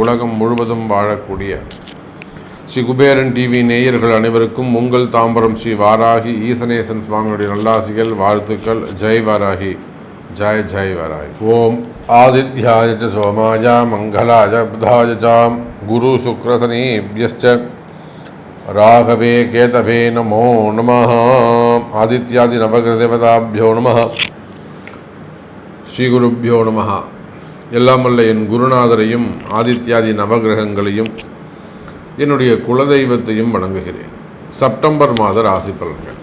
உலகம் முழுவதும் வாழக்கூடிய ஸ்ரீ குபேரன் டிவி நேயர்கள் அனைவருக்கும் உங்கள் தாம்பரம் ஸ்ரீ வாராகி ஈசனேசன் சுவாமியுடைய நல்லாசிகள், வாழ்த்துக்கள். ஜெய் வாராகி, ஜெய் ஜெய் வாராகி. ஓம் ஆதித்யாய ச சோமாய மங்களாய புதாய ச குரு சுக்ரசனீப்யஸ்ச ராகவே கேதவே நமோ நமः. ஆதித்யாதி நவகிரதேவதாபியோ நமः. ஸ்ரீ குருப்பியோ நமः. எல்லாம் வல்ல என் குருநாதரையும் ஆதித்யாதி நவகிரகங்களையும் என்னுடைய குலதெய்வத்தையும் வணங்குகிறேன். செப்டம்பர் மாத ராசி பலன்கள்.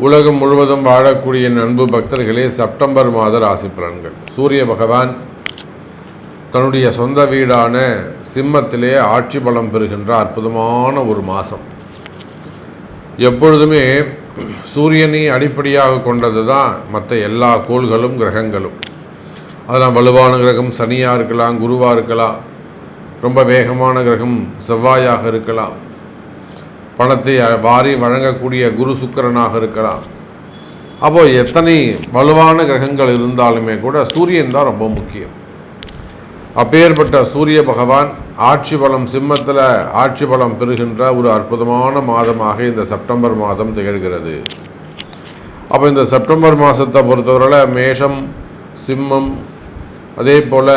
உலகம் முழுவதும் வாழக்கூடிய என் அன்பு பக்தர்களே, செப்டம்பர் மாத ராசி பலன்கள். சூரிய பகவான் தன்னுடைய சொந்த வீடான சிம்மத்திலே ஆட்சி பலம் பெறுகின்ற அற்புதமான ஒரு மாதம். எப்பொழுதுமே சூரியனை அடிப்படையாக கொண்டது தான் மற்ற எல்லா கோள்களும் கிரகங்களும். அதெல்லாம் வலுவான கிரகம் சனியாக இருக்கலாம், குருவாக இருக்கலாம், ரொம்ப வேகமான கிரகம் செவ்வாயாக இருக்கலாம், பணத்தை வாரி வழங்கக்கூடிய குரு சுக்கிரனாக இருக்கலாம். அப்போது எத்தனை வலுவான கிரகங்கள் இருந்தாலுமே கூட சூரியன் தான் ரொம்ப முக்கியம். அப்பேற்பட்ட சூரிய பகவான் ஆட்சி பலம் சிம்மத்தில் ஆட்சி பலம் பெறுகின்ற ஒரு அற்புதமான மாதமாக இந்த செப்டம்பர் மாதம் திகழ்கிறது. அப்போ இந்த செப்டம்பர் மாதத்தை பொறுத்தவரையில் மேஷம், சிம்மம், அதே போல்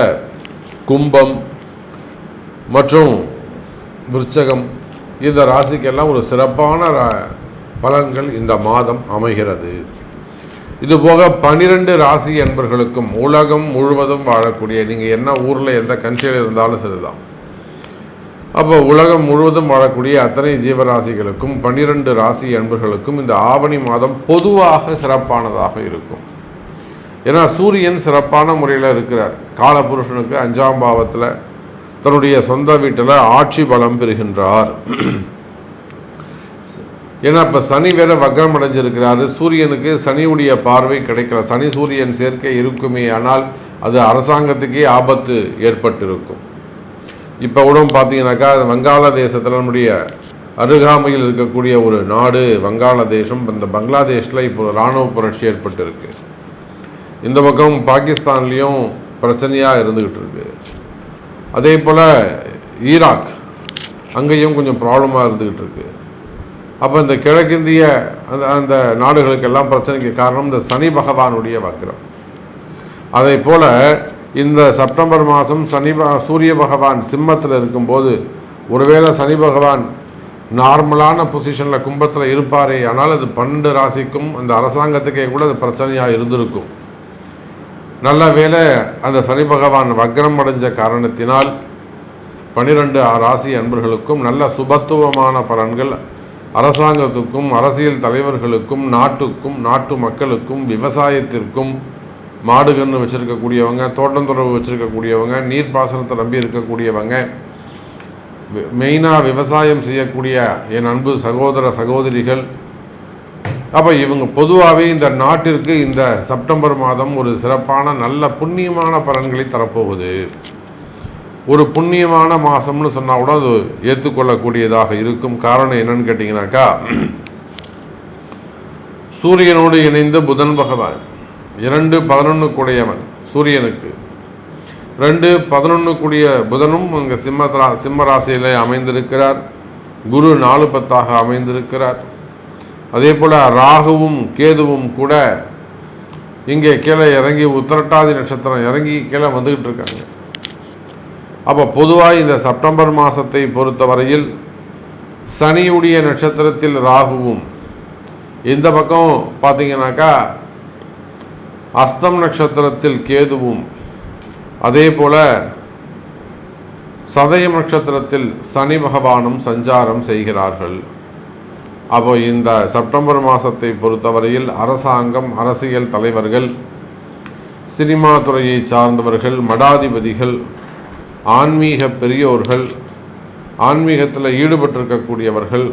கும்பம் மற்றும் விருச்சகம், இந்த ராசிக்கெல்லாம் ஒரு சிறப்பான பலன்கள் இந்த மாதம் அமைகிறது. இதுபோக 12 ராசி என்பர்களுக்கும் உலகம் முழுவதும் வாழக்கூடிய, நீங்கள் என்ன ஊரில் எந்த கண்ட்ரியில் இருந்தாலும் சரிதான், அப்போ உலகம் முழுவதும் வாழக்கூடிய அத்தனை ஜீவராசிகளுக்கும் 12 ராசி என்பர்களுக்கும் இந்த ஆவணி மாதம் பொதுவாக சிறப்பானதாக இருக்கும். ஏன்னா சூரியன் சிறப்பான முறையில் இருக்கிறார். காலபுருஷனுக்கு 5ஆம் பாவத்தில் தன்னுடைய சொந்த வீட்டில் ஆட்சி பலம் பெறுகின்றார். ஏன்னா இப்போ சனி வேற வக்ரம் அடைஞ்சிருக்கிறாரு. சூரியனுக்கு சனியுடைய பார்வை கிடைக்கல. சனி சூரியன் சேர்க்கை இருக்குமே, ஆனால் அது அரசாங்கத்துக்கே ஆபத்து ஏற்பட்டிருக்கும். இப்போ கூட பார்த்தீங்கன்னாக்கா வங்காளதேசத்தில் நம்முடைய அருகாமையில் இருக்கக்கூடிய ஒரு நாடு வங்காளதேசம். இந்த பங்களாதேஷில் இப்போ இராணுவ புரட்சி ஏற்பட்டிருக்கு. இந்த பக்கம் பாகிஸ்தான்லேயும் பிரச்சனையாக இருந்துக்கிட்டு இருக்கு. அதே போல் ஈராக் அங்கேயும் கொஞ்சம் ப்ராப்ளமாக இருந்துக்கிட்டு இருக்கு. அப்போ இந்த கிழக்கிந்திய அந்த நாடுகளுக்கெல்லாம் பிரச்சனைக்கு காரணம் இந்த சனி பகவானுடைய வக்ரம். அதே போல் இந்த செப்டம்பர் மாதம் சூரிய பகவான் சிம்மத்தில் இருக்கும்போது, ஒருவேளை சனி பகவான் நார்மலான பொசிஷனில் கும்பத்தில் இருப்பாரே, ஆனால் அது 12 ராசிக்கும் அந்த அரசாங்கத்துக்கே கூட அது பிரச்சனையாக இருந்திருக்கும். நல்ல வேளை அந்த சனி பகவான் வக்ரம் அடைஞ்ச காரணத்தினால் 12 ராசி அன்பர்களுக்கும் நல்ல சுபத்துவமான பலன்கள் அரசாங்கத்துக்கும் அரசியல் தலைவர்களுக்கும் நாட்டுக்கும் நாட்டு மக்களுக்கும் விவசாயத்திற்கும், மாடு கன்று வச்சுருக்கக்கூடியவங்க, தோட்டந்தொடர்பு வச்சுருக்கக்கூடியவங்க, நீர்ப்பாசனத்தை நம்பி இருக்கக்கூடியவங்க, மெயினாக விவசாயம் செய்யக்கூடிய என் அன்பு சகோதர சகோதரிகள், அப்போ இவங்க பொதுவாகவே இந்த நாட்டிற்கு இந்த செப்டம்பர் மாதம் ஒரு சிறப்பான நல்ல புண்ணியமான பலன்களை தரப்போகுது. ஒரு புண்ணியமான மாதம்னு சொன்னால் கூட அது ஏற்றுக்கொள்ளக்கூடியதாக இருக்கும். காரணம் என்னன்னு கேட்டிங்கனாக்கா, சூரியனோடு இணைந்த புதன் பகவான் 2-11 கூடியவன் சூரியனுக்கு, 2-11 கூடிய புதனும் இங்கே சிம்ம ராசியில் அமைந்திருக்கிறார். குரு 4-10 அமைந்திருக்கிறார். அதே போல் ராகுவும் கேதுவும் கூட இங்கே கீழே இறங்கி உத்திரட்டாதி நட்சத்திரம் இறங்கி கீழே வந்துக்கிட்டு இருக்காங்க. அப்போ பொதுவாக இந்த செப்டம்பர் மாதத்தை பொறுத்தவரையில் சனியுடைய நட்சத்திரத்தில் ராகுவும், இந்த பக்கம் பார்த்தீங்கன்னாக்கா அஸ்தம் நட்சத்திரத்தில் கேதுவும், அதே போல் சதயம் நட்சத்திரத்தில் சனி பகவானும் சஞ்சாரம் செய்கிறார்கள். அப்போ இந்த செப்டம்பர் மாதத்தை பொறுத்தவரையில் அரசாங்கம், அரசியல் தலைவர்கள், சினிமா துறையை சார்ந்தவர்கள், மடாதிபதிகள், ஆன்மீக பெரியோர்கள், ஆன்மீகத்தில் ஈடுபட்டிருக்கக்கூடியவர்கள்,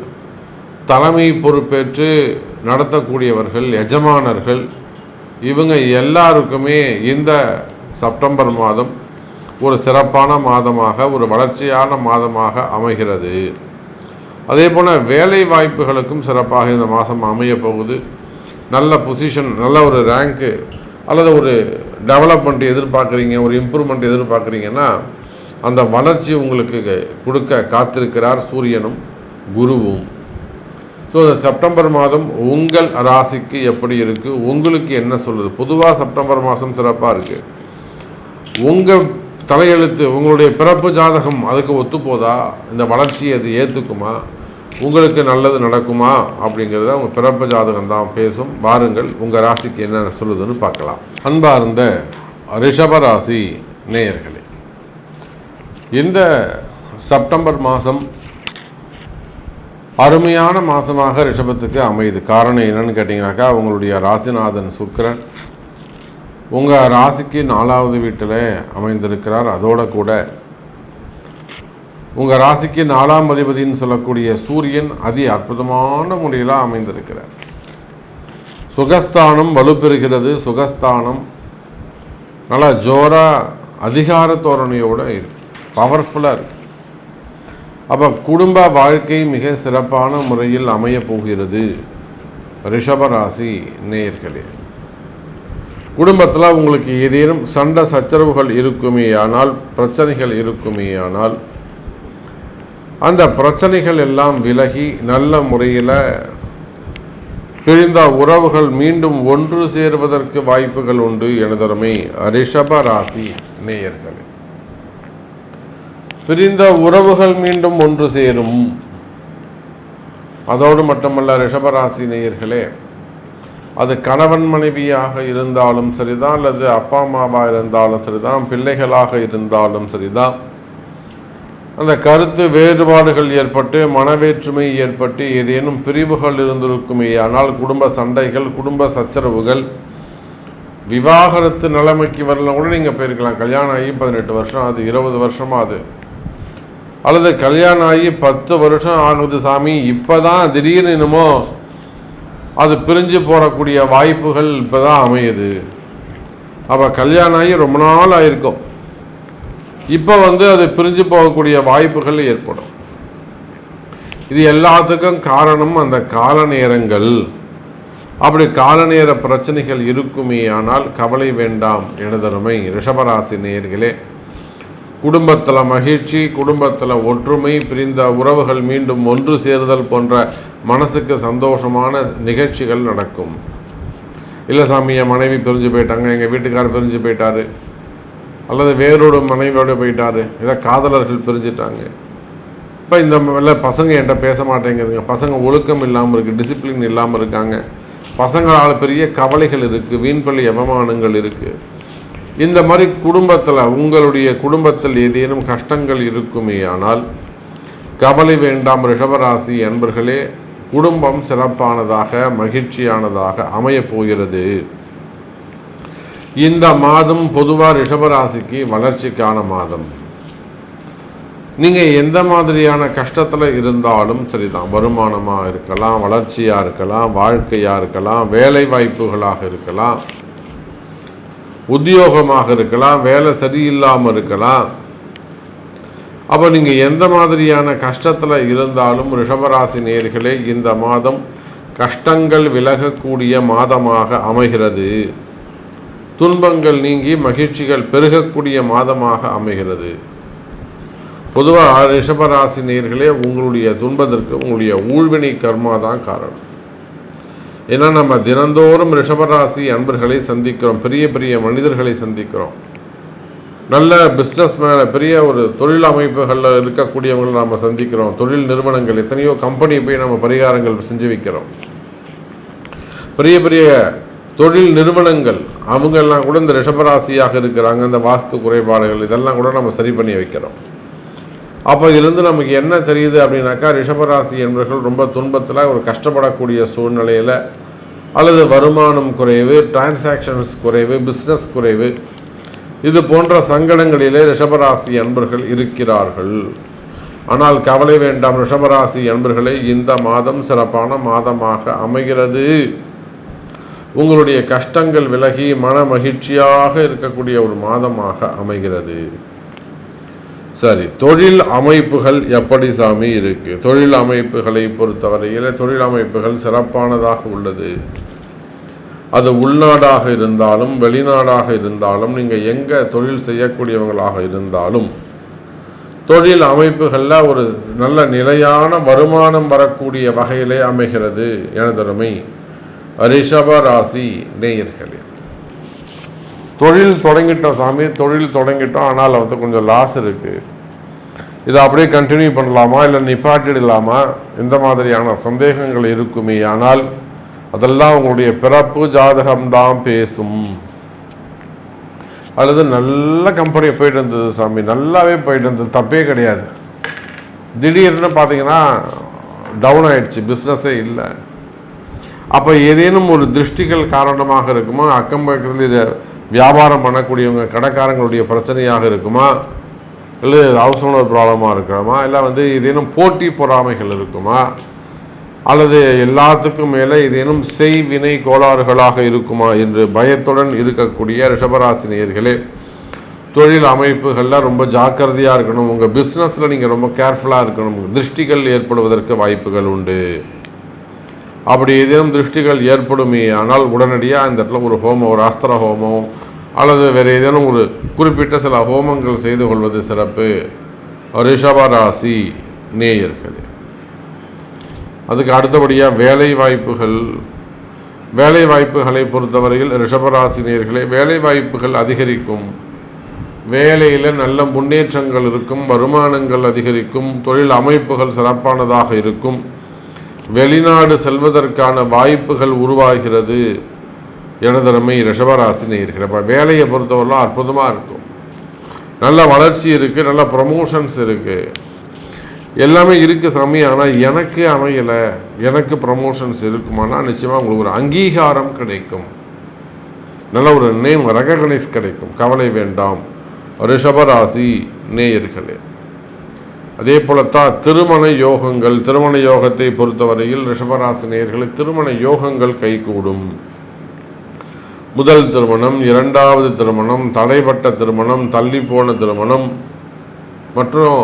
தலைமை பொறுப்பேற்று நடத்தக்கூடியவர்கள், எஜமானர்கள், இவங்க எல்லாருக்குமே இந்த செப்டம்பர் மாதம் ஒரு சிறப்பான மாதமாக, ஒரு வளர்ச்சியான மாதமாக அமைகிறது. அதே போல் வேலை வாய்ப்புகளுக்கும் சிறப்பாக இந்த மாதம் அமைய போகுது. நல்ல பொசிஷன், நல்ல ஒரு ரேங்க்கு அல்லது ஒரு டெவலப்மெண்ட் எதிர்பார்க்குறீங்க, ஒரு இம்ப்ரூவ்மெண்ட் எதிர்பார்க்குறீங்கன்னா அந்த வளர்ச்சி உங்களுக்கு கொடுக்க காத்திருக்கிறார் சூரியனும் குருவும். ஸோ செப்டம்பர் மாதம் உங்கள் ராசிக்கு எப்படி இருக்குது, உங்களுக்கு என்ன சொல்லுது? பொதுவாக செப்டம்பர் மாதம் சிறப்பாக இருக்குது. உங்கள் தலையெழுத்து, உங்களுடைய பிறப்பு ஜாதகம் அதுக்கு ஒத்துப்போதா? இந்த வளர்ச்சியை அது ஏற்றுக்குமா? உங்களுக்கு நல்லது நடக்குமா? அப்படிங்கிறத உங்கள் பிறப்பு ஜாதகம் தான் பேசும். வாருங்கள் உங்கள் ராசிக்கு என்ன சொல்லுதுன்னு பார்க்கலாம். அன்பார்ந்த ரிஷபராசி நேயர்களே, இந்த செப்டம்பர் மாதம் அருமையான மாதமாக ரிஷபத்துக்கு அமையுது. காரணம் என்னன்னு கேட்டிங்கனாக்கா, உங்களுடைய ராசிநாதன் சுக்கிரன் உங்கள் ராசிக்கு 4வது வீட்டில் அமைந்திருக்கிறார். அதோட கூட உங்கள் ராசிக்கு 4ஆம் அதிபதினு சொல்லக்கூடிய சூரியன் அதி அற்புதமான முறையில் அமைந்திருக்கிறார். சுகஸ்தானம் வலுப்பெறுகிறது. சுகஸ்தானம் நல்லா ஜோராக அதிகார தோரணையோடு இருக்கு, பவர்ஃபுல்லாக இருக்குது. அப்போ குடும்ப வாழ்க்கை மிக சிறப்பான முறையில் அமைய போகிறது. ரிஷபராசி நேயர்களே, குடும்பத்தில் உங்களுக்கு ஏதேனும் சண்டை சச்சரவுகள் இருக்குமேயானால், பிரச்சனைகள் இருக்குமேயானால், அந்த பிரச்சனைகள் எல்லாம் விலகி நல்ல முறையில் பிரிந்த உறவுகள் மீண்டும் ஒன்று சேருவதற்கு வாய்ப்புகள் உண்டு. எனதருமை ரிஷபராசி நேயர்களே, பிரிந்த உறவுகள் மீண்டும் ஒன்று சேரும். அதோடு மட்டுமல்ல ரிஷபராசி நேயர்களே, அது கணவன் மனைவியாக இருந்தாலும் சரிதான், அல்லது அப்பா அம்மாவாக இருந்தாலும் சரிதான், பிள்ளைகளாக இருந்தாலும் சரிதான், அந்த கருத்து வேறுபாடுகள் ஏற்பட்டு மனவேற்றுமை ஏற்பட்டு ஏதேனும் பிரிவுகள் இருந்திருக்குமே ஆனால், குடும்ப சண்டைகள், குடும்ப சச்சரவுகள், விவாகரத்து நிலைமைக்கு வரலாம் கூட நீங்கள் போயிருக்கலாம். கல்யாணம் ஆகி 18 வருஷம் அது, 20 வருஷமாக அது, அல்லது கல்யாணம் ஆகி 10 வருஷம் ஆகுது சாமி, இப்போ தான் திடீர்னு என்னமோ அது பிரிஞ்சு போகக்கூடிய வாய்ப்புகள் இப்போ தான் அமையுது. அப்போ கல்யாணம் ஆகி ரொம்ப நாள் ஆகிருக்கும், இப்போ அது பிரிஞ்சு போகக்கூடிய வாய்ப்புகள் ஏற்படும். இது எல்லாத்துக்கும் காரணம் அந்த கால நேரங்கள். அப்படி கால நேர பிரச்சனைகள் இருக்குமே ஆனால் கவலை வேண்டாம் எனதருமை ரிஷபராசி நேயர்களே. குடும்பத்தில் மகிழ்ச்சி, குடும்பத்தில் ஒற்றுமை, பிரிந்த உறவுகள் மீண்டும் ஒன்று சேருதல் போன்ற மனசுக்கு சந்தோஷமான நிகழ்ச்சிகள் நடக்கும். இல்லை சாமி, என் மனைவி பிரிஞ்சு போயிட்டாங்க, எங்கள் வீட்டுக்காரர் பிரிஞ்சு போயிட்டாரு, அல்லது வேறொரு மனைவியோடு போயிட்டாரு, இல்லை காதலர்கள் பிரிஞ்சுட்டாங்க, இப்போ இந்த இல்லை பசங்க என்கிட்ட பேச மாட்டேங்குதுங்க, பசங்க ஒழுக்கம் இல்லாமல் இருக்குது, டிசிப்ளின் இல்லாமல் இருக்காங்க, பசங்களால் பெரிய கவலைகள் இருக்குது, வீண்பள்ளி அவமானங்கள் இருக்குது. இந்த மாதிரி குடும்பத்தில், உங்களுடைய குடும்பத்தில் ஏதேனும் கஷ்டங்கள் இருக்குமே ஆனால் கவலை வேண்டாம் ரிஷபராசி அன்பர்களே. குடும்பம் சிறப்பானதாக மகிழ்ச்சியானதாக அமையப் போகிறது. இந்த மாதம் பொதுவாக ரிஷபராசிக்கு வளர்ச்சிக்கான மாதம். நீங்கள் எந்த மாதிரியான கஷ்டத்தில் இருந்தாலும் சரிதான், வருமானமாக இருக்கலாம், வளர்ச்சியாக இருக்கலாம், வாழ்க்கையாக இருக்கலாம், வேலை வாய்ப்புகளாக இருக்கலாம், உத்தியோகமாக இருக்கலாம், வேலை சரியில்லாமல் இருக்கலாம். அப்போ நீங்கள் எந்த மாதிரியான கஷ்டத்தில் இருந்தாலும் ரிஷபராசி நேயர்களே, இந்த மாதம் கஷ்டங்கள் விலகக்கூடிய மாதமாக அமைகிறது. துன்பங்கள் நீங்கி மகிழ்ச்சிகள் பெருகக்கூடிய மாதமாக அமைகிறது. பொதுவாக ரிஷபராசி நேயர்களே, உங்களுடைய துன்பத்திற்கு உங்களுடைய ஊழ்வினை கர்மா தான் காரணம். ஏன்னா நம்ம தினந்தோறும் ரிஷபராசி அன்பர்களை சந்திக்கிறோம், பெரிய பெரிய மனிதர்களை சந்திக்கிறோம், நல்ல பிஸ்னஸ் மேன, பெரிய ஒரு தொழில் அமைப்புகளில் இருக்கக்கூடியவங்களை நாம் சந்திக்கிறோம், தொழில் நிறுவனங்கள், எத்தனையோ கம்பெனி போய் நம்ம பரிகாரங்கள் செஞ்சு வைக்கிறோம். பெரிய பெரிய தொழில் நிறுவனங்கள் அவங்கெல்லாம் கூட இந்த ரிஷபராசியாக இருக்கிறாங்க, இந்த வாஸ்து குறைபாடுகள் இதெல்லாம் கூட நம்ம சரி பண்ணி வைக்கிறோம். அப்போ இதுலேருந்து நமக்கு என்ன தெரியுது அப்படின்னாக்கா, ரிஷபராசி என்பவர்கள் ரொம்ப துன்பத்தில் ஒரு கஷ்டப்படக்கூடிய சூழ்நிலையில், அல்லது வருமானம் குறைவு, டிரான்சாக்ஷன்ஸ் குறைவு, பிஸ்னஸ் குறைவு, இது போன்ற சங்கடங்களிலே ரிஷபராசி அன்பர்கள் இருக்கிறார்கள். ஆனால் கவலை வேண்டாம் ரிஷபராசி அன்பர்களே, இந்த மாதம் சிறப்பான மாதமாக அமைகிறது. உங்களுடைய கஷ்டங்கள் விலகி மன மகிழ்ச்சியாக இருக்கக்கூடிய ஒரு மாதமாக அமைகிறது. சரி, தொழில் அமைப்புகள் எப்படி சாமி இருக்குது? தொழில் அமைப்புகளை பொறுத்தவரையில் தொழில் அமைப்புகள் சிறப்பானதாக உள்ளது. அது உள்நாடாக இருந்தாலும் வெளிநாடாக இருந்தாலும், நீங்கள் எங்கே தொழில் செய்யக்கூடியவங்களாக இருந்தாலும், தொழில் அமைப்புகளில் ஒரு நல்ல நிலையான வருமானம் வரக்கூடிய வகையிலே அமைகிறது. எனதருமை ரிஷப ராசி நேயர்களே, தொழில் தொடங்கிட்டோம் சாமி, தொழில் தொடங்கிட்டோம், ஆனால் வந்து கொஞ்சம் லாஸ் இருக்குது, இதை அப்படியே கண்டினியூ பண்ணலாமா இல்லை நிப்பாட்டிடலாமா, இந்த மாதிரியான சந்தேகங்கள் இருக்குமே. ஆனால் அதெல்லாம் உங்களுடைய பிறப்பு ஜாதகம்தான் பேசும். அல்லது நல்ல கம்பெனி போயிட்டு இருந்தது சாமி, நல்லாவே போயிட்டு இருந்தது, தப்பே கிடையாது, திடீர்னு பார்த்தீங்கன்னா டவுன் ஆயிடுச்சு, பிஸ்னஸே இல்லை. அப்போ ஏதேனும் ஒரு திருஷ்டிகள் காரணமாக இருக்குமா, அக்கம் பக்கத்தில் இதை வியாபாரம் பண்ணக்கூடியவங்க கடைக்காரங்களுடைய பிரச்சனையாக இருக்குமா, இல்லை ஹவுஸ் ஓனர் ப்ராப்ளமாக இருக்கணுமா, இல்லை வந்து ஏதேனும் போட்டி பொறாமைகள் இருக்குமா, அல்லது எல்லாத்துக்கும் மேலே ஏதேனும் செய்வினை கோளாறுகளாக இருக்குமா என்று பயத்துடன் இருக்கக்கூடிய ரிஷபராசி நேயர்களே, தொழில் அமைப்புகளில் ரொம்ப ஜாக்கிரதையாக இருக்கணும். உங்கள் பிஸ்னஸில் நீங்கள் ரொம்ப கேர்ஃபுல்லாக இருக்கணும். திருஷ்டிகள் ஏற்படுவதற்கு வாய்ப்புகள் உண்டு. அப்படி ஏதேனும் திருஷ்டிகள் ஏற்படுமே ஆனால் உடனடியாக இந்த இடத்துல ஒரு ஹோமம், ஒரு அஸ்திர ஹோமம் அல்லது வேறு ஏதேனும் ஒரு குறிப்பிட்ட சில ஹோமங்கள் செய்து கொள்வது சிறப்பு ரிஷபராசி நேயர்களே. அதுக்கு அடுத்தபடியாக வேலை வாய்ப்புகளை பொறுத்தவரையில் ரிஷபராசி நேயர்களே, வேலை வாய்ப்புகள் அதிகரிக்கும், வேலையில் நல்ல முன்னேற்றங்கள் இருக்கும், வருமானங்கள் அதிகரிக்கும், தொழில் அமைப்புகள் சிறப்பானதாக இருக்கும், வெளிநாடு செல்வதற்கான வாய்ப்புகள் உருவாகிறது. எனதருமை ரிஷபராசி நேயர்களே, இப்போ வேலையை பொறுத்தவரைலாம் அற்புதமாக இருக்கும், நல்ல வளர்ச்சி இருக்குது, நல்ல ப்ரமோஷன்ஸ் இருக்குது, எல்லாமே இருக்குது சாமி. ஆனால் எனக்கு அமையலை, எனக்கு ப்ரமோஷன்ஸ் இருக்குமானா நிச்சயமாக உங்களுக்கு ஒரு அங்கீகாரம் கிடைக்கும், நல்ல ஒரு நேம் ரெகக்னைஸ் கிடைக்கும், கவலை வேண்டாம் ரிஷபராசி நேயர்களே. அதே போலத்தான் திருமண யோகத்தை பொறுத்தவரையில் ரிஷபராசி நேயர்களே, திருமண யோகங்கள் கைகூடும். முதல் திருமணம், இரண்டாவது திருமணம், தடைப்பட்ட திருமணம், தள்ளி போன திருமணம் மற்றும்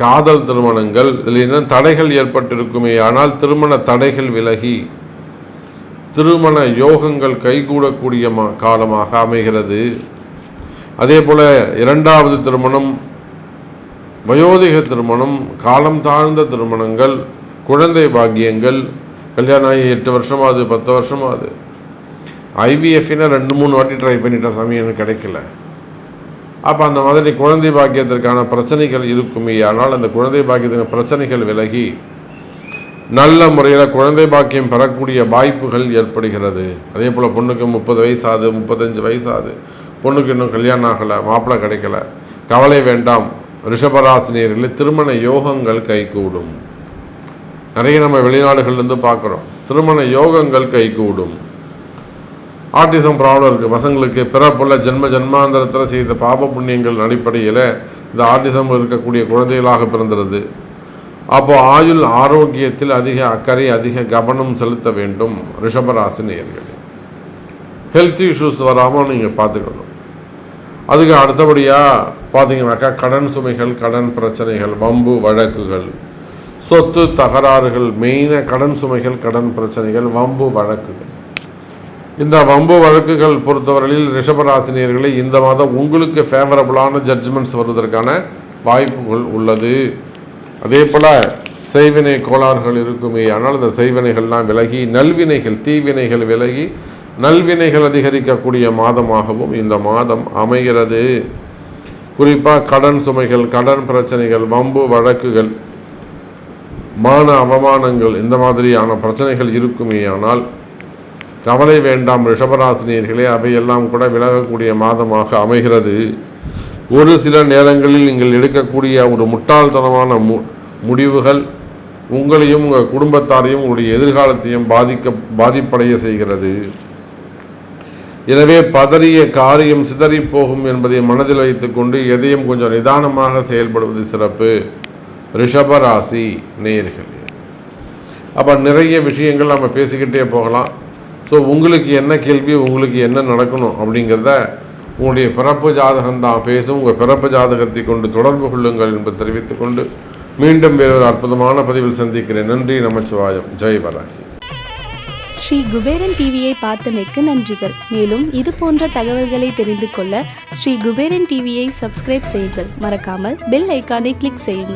காதல் திருமணங்கள், இதில் என்ன தடைகள் ஏற்பட்டிருக்குமே ஆனால் திருமண தடைகள் விலகி திருமண யோகங்கள் கைகூடக்கூடிய காலமாக அமைகிறது. அதே போல் இரண்டாவது திருமணம், வயோதிக திருமணம், காலம் தாழ்ந்த திருமணங்கள், குழந்தை பாக்கியங்கள், கல்யாணம் ஆகி 8 வருஷமாகுது, 10 வருஷமாகுது, ஐவிஎஃப்னா 2-3 வாட்டி ட்ரை பண்ணிட்டேன் சாமி, எனக்கு கிடைக்கல. அப்போ அந்த மாதிரி குழந்தை பாக்கியத்திற்கான பிரச்சனைகள் இருக்குமே ஆனால் அந்த குழந்தை பாக்கியத்தின் பிரச்சனைகள் விலகி நல்ல முறையில் குழந்தை பாக்கியம் பெறக்கூடிய வாய்ப்புகள் ஏற்படுகிறது. அதே போல் பொண்ணுக்கு 30 வயசாகுது, 35 வயசாகுது, பொண்ணுக்கு இன்னும் கல்யாணம் ஆகலை, மாப்பிள்ளை கிடைக்கல, கவலை வேண்டாம் ரிஷபராசினியர்களில் திருமண யோகங்கள் கைகூடும். நிறைய நம்ம வெளிநாடுகள்லேருந்து பார்க்குறோம், திருமண யோகங்கள் கைகூடும். ஆட்டிசம் ப்ராப்ளம் இருக்குது பசங்களுக்கு, பிறப்புள்ள ஜென்மாந்திரத்தில் செய்த பாப புண்ணியங்கள் அடிப்படையில் இந்த ஆட்டிசம் இருக்கக்கூடிய குழந்தைகளாக பிறந்துடுது. அப்போது ஆயுள் ஆரோக்கியத்தில் அதிக அக்கறை, அதிக கவனம் செலுத்த வேண்டும் ரிஷபராசி நேயர்களே. ஹெல்த் இஷ்யூஸ் வராமல் நீங்கள் பார்த்துக்கணும். அதுக்கு அடுத்தபடியாக பார்த்தீங்கன்னாக்கா கடன் சுமைகள், கடன் பிரச்சனைகள், வம்பு வழக்குகள், சொத்து தகராறுகள், மெயினாக கடன் சுமைகள், கடன் பிரச்சனைகள், வம்பு வழக்குகள். இந்த வம்பு வழக்குகள் பொறுத்தவரையில் ரிஷபராசினியர்களை இந்த மாதம் உங்களுக்கு ஃபேவரபுளான ஜட்ஜ்மெண்ட்ஸ் வருவதற்கான வாய்ப்புகள் உள்ளது. அதே போல் செய்வினை கோளாறுகள் இருக்குமே ஆனால் இந்த செய்வினைகள்லாம் விலகி நல்வினைகள், தீவினைகள் விலகி நல்வினைகள் அதிகரிக்கக்கூடிய மாதமாகவும் இந்த மாதம் அமைகிறது. குறிப்பாக கடன் சுமைகள், கடன் பிரச்சனைகள், வம்பு வழக்குகள், மான அவமானங்கள், இந்த மாதிரியான பிரச்சனைகள் இருக்குமே ஆனால் கவலை வேண்டாம் ரிஷபராசினியர்களே, அவையெல்லாம் கூட விலகக்கூடிய மாதமாக அமைகிறது. ஒரு சில நேரங்களில் நீங்கள் எடுக்கக்கூடிய ஒரு முட்டாள்தனமான முடிவுகள் உங்களையும் உங்கள் குடும்பத்தாரையும் உங்களுடைய எதிர்காலத்தையும் பாதிப்படைய செய்கிறது. எனவே பதறிய காரியம் சிதறி போகும் என்பதை மனதில் வைத்துக்கொண்டு எதையும் கொஞ்சம் நிதானமாக செயல்படுவது சிறப்பு ரிஷபராசி நேயர்களே. அப்போ நிறைய விஷயங்கள் நம்ம பேசிக்கிட்டே போகலாம். ஸோ உங்களுக்கு என்ன கேள்வி, உங்களுக்கு என்ன நடக்கணும் அப்படிங்கிறத உங்களுடைய பிறப்பு ஜாதகம்தான் பேசும். உங்கள் பிறப்பு ஜாதகத்தை கொண்டு தொடர்பு கொள்ளுங்கள் என்பதை தெரிவித்துக்கொண்டு மீண்டும் வேறொரு அற்புதமான பதிவில் சந்திக்கிறேன். நன்றி, நமச்சிவாயம், ஜெய் வராகி. ஸ்ரீ குபேரன் டிவியை பார்த்தமைக்கு நன்றிகள். மேலும் இது போன்ற தகவல்களை தெரிந்து கொள்ள ஸ்ரீ குபேரன் டிவியை சப்ஸ்கிரைப் செய்யுங்கள். மறக்காமல் பெல் ஐக்கானை கிளிக் செய்யுங்கள்.